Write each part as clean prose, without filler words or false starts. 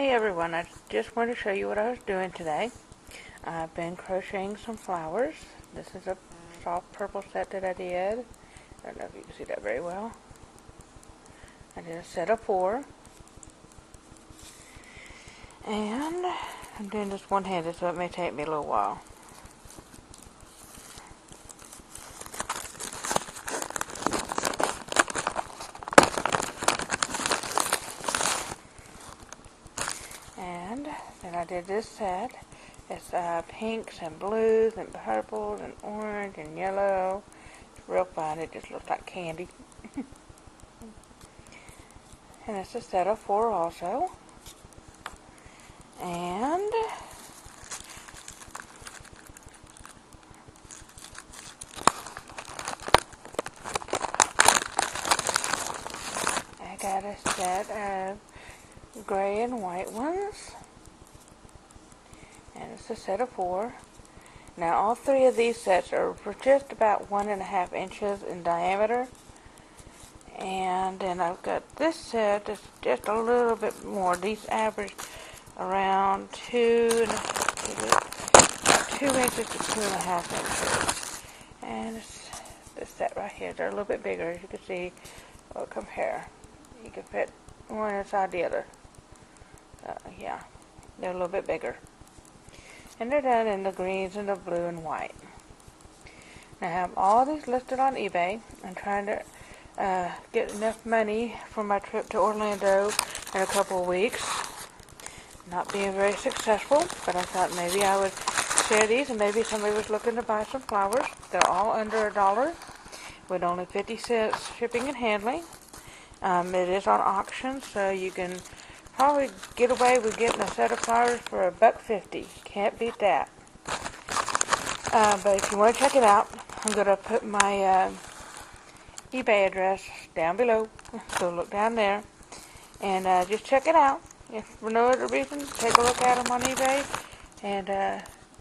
Hey everyone, I just wanted to show you what I was doing today. I've been crocheting some flowers. This is a soft purple set that I did. I don't know if you can see that very well. I did a set of 4. And I'm doing this one-handed, so it may take me a little while. And then I did this set. It's pinks and blues and purples and orange and yellow. It's real fun. It just looks like candy. And it's a set of 4 also. And I got a set of gray and white ones. And it's a set of 4. Now all 3 of these sets are for just about 1.5 inches in diameter. And then I've got this set that's just a little bit more. These average around 2 inches to 2.5 inches. And it's this set right here. They're a little bit bigger, as you can see. We'll compare. You can fit one inside the other. Yeah, they're a little bit bigger. And they're done in the greens and the blue and white. Now I have all these listed on eBay. I'm trying to get enough money for my trip to Orlando in a couple of weeks. Not being very successful, but I thought maybe I would share these and maybe somebody was looking to buy some flowers. They're all under $1 with only 50 cents shipping and handling. It is on auction, so you can probably get away with getting a set of flowers for $1.50. Can't beat that. But if you want to check it out, I'm going to put my eBay address down below. So look down there and just check it out. If for no other reason, take a look at them on eBay. And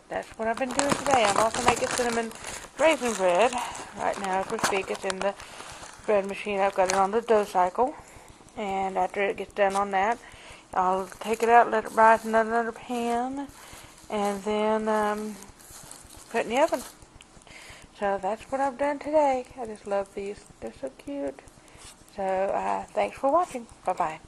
that's what I've been doing today. I'm also making cinnamon raisin bread. Right now, as we speak, it's in the bread machine. I've got it on the dough cycle. And after it gets done on that, I'll take it out, let it rise in another pan, and then put it in the oven. So that's what I've done today. I just love these. They're so cute. So thanks for watching. Bye-bye.